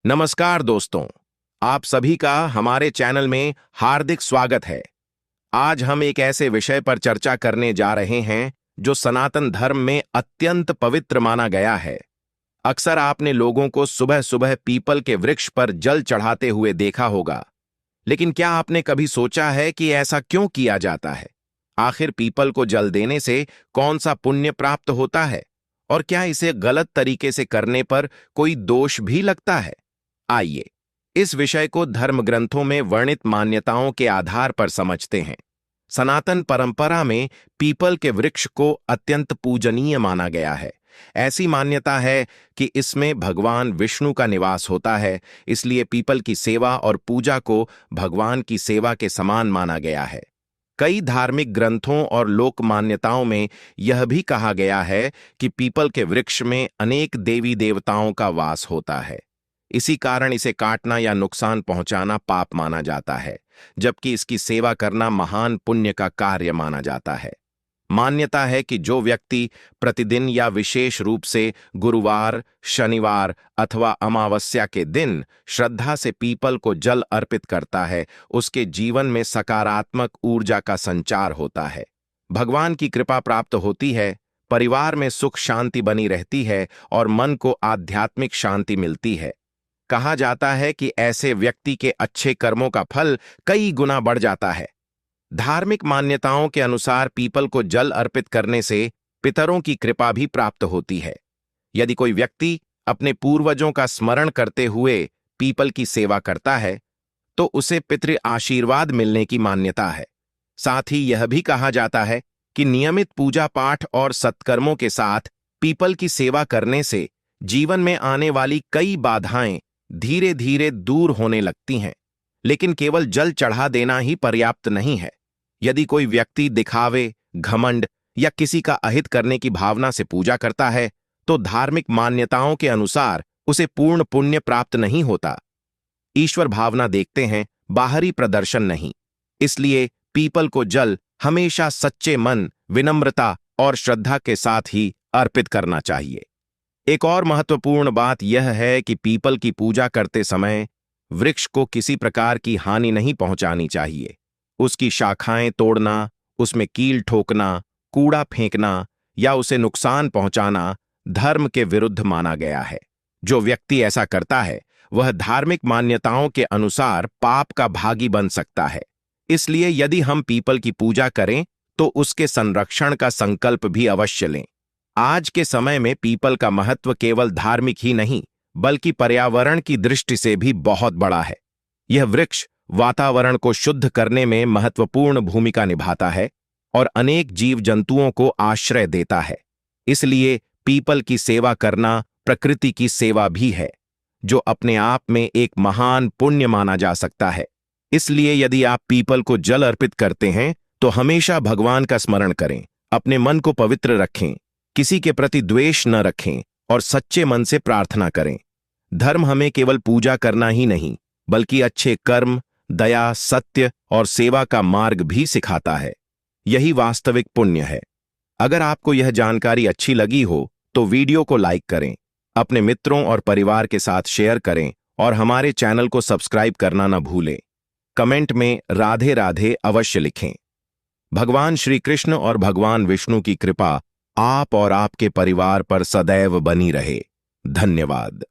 नमस्कार दोस्तों, आप सभी का हमारे चैनल में हार्दिक स्वागत है। आज हम एक ऐसे विषय पर चर्चा करने जा रहे हैं जो सनातन धर्म में अत्यंत पवित्र माना गया है। अक्सर आपने लोगों को सुबह सुबह पीपल के वृक्ष पर जल चढ़ाते हुए देखा होगा, लेकिन क्या आपने कभी सोचा है कि ऐसा क्यों किया जाता है? आखिर पीपल को जल देने से कौन सा पुण्य प्राप्त होता है और क्या इसे गलत तरीके से करने पर कोई दोष भी लगता है? आइए इस विषय को धर्म ग्रंथों में वर्णित मान्यताओं के आधार पर समझते हैं। सनातन परंपरा में पीपल के वृक्ष को अत्यंत पूजनीय माना गया है। ऐसी मान्यता है कि इसमें भगवान विष्णु का निवास होता है, इसलिए पीपल की सेवा और पूजा को भगवान की सेवा के समान माना गया है। कई धार्मिक ग्रंथों और लोक मान्यताओं में यह भी कहा गया है कि पीपल के वृक्ष में अनेक देवी देवताओं का वास होता है। इसी कारण इसे काटना या नुकसान पहुंचाना पाप माना जाता है, जबकि इसकी सेवा करना महान पुण्य का कार्य माना जाता है। मान्यता है कि जो व्यक्ति प्रतिदिन या विशेष रूप से गुरुवार, शनिवार अथवा अमावस्या के दिन श्रद्धा से पीपल को जल अर्पित करता है, उसके जीवन में सकारात्मक ऊर्जा का संचार होता है, भगवान की कृपा प्राप्त होती है, परिवार में सुख शांति बनी रहती है और मन को आध्यात्मिक शांति मिलती है। कहा जाता है कि ऐसे व्यक्ति के अच्छे कर्मों का फल कई गुना बढ़ जाता है। धार्मिक मान्यताओं के अनुसार पीपल को जल अर्पित करने से पितरों की कृपा भी प्राप्त होती है। यदि कोई व्यक्ति अपने पूर्वजों का स्मरण करते हुए पीपल की सेवा करता है, तो उसे पितृ आशीर्वाद मिलने की मान्यता है। साथ ही यह भी कहा जाता है कि नियमित पूजा पाठ और सत्कर्मों के साथ पीपल की सेवा करने से जीवन में आने वाली कई बाधाएं धीरे धीरे दूर होने लगती हैं। लेकिन केवल जल चढ़ा देना ही पर्याप्त नहीं है। यदि कोई व्यक्ति दिखावे, घमंड या किसी का अहित करने की भावना से पूजा करता है, तो धार्मिक मान्यताओं के अनुसार उसे पूर्ण पुण्य प्राप्त नहीं होता। ईश्वर भावना देखते हैं, बाहरी प्रदर्शन नहीं। इसलिए पीपल को जल हमेशा सच्चे मन, विनम्रता और श्रद्धा के साथ ही अर्पित करना चाहिए। एक और महत्वपूर्ण बात यह है कि पीपल की पूजा करते समय वृक्ष को किसी प्रकार की हानि नहीं पहुंचानी चाहिए। उसकी शाखाएं तोड़ना, उसमें कील ठोकना, कूड़ा फेंकना या उसे नुकसान पहुंचाना धर्म के विरुद्ध माना गया है। जो व्यक्ति ऐसा करता है, वह धार्मिक मान्यताओं के अनुसार पाप का भागी बन सकता है। इसलिए यदि हम पीपल की पूजा करें, तो उसके संरक्षण का संकल्प भी अवश्य लें। आज के समय में पीपल का महत्व केवल धार्मिक ही नहीं, बल्कि पर्यावरण की दृष्टि से भी बहुत बड़ा है। यह वृक्ष वातावरण को शुद्ध करने में महत्वपूर्ण भूमिका निभाता है और अनेक जीव जंतुओं को आश्रय देता है। इसलिए पीपल की सेवा करना प्रकृति की सेवा भी है, जो अपने आप में एक महान पुण्य माना जा सकता है। इसलिए यदि आप पीपल को जल अर्पित करते हैं, तो हमेशा भगवान का स्मरण करें, अपने मन को पवित्र रखें, किसी के प्रति द्वेष न रखें और सच्चे मन से प्रार्थना करें। धर्म हमें केवल पूजा करना ही नहीं, बल्कि अच्छे कर्म, दया, सत्य और सेवा का मार्ग भी सिखाता है। यही वास्तविक पुण्य है। अगर आपको यह जानकारी अच्छी लगी हो, तो वीडियो को लाइक करें, अपने मित्रों और परिवार के साथ शेयर करें और हमारे चैनल को सब्सक्राइब करना न भूलें। कमेंट में राधे राधे अवश्य लिखें। भगवान श्री कृष्ण और भगवान विष्णु की कृपा आप और आपके परिवार पर सदैव बनी रहे। धन्यवाद।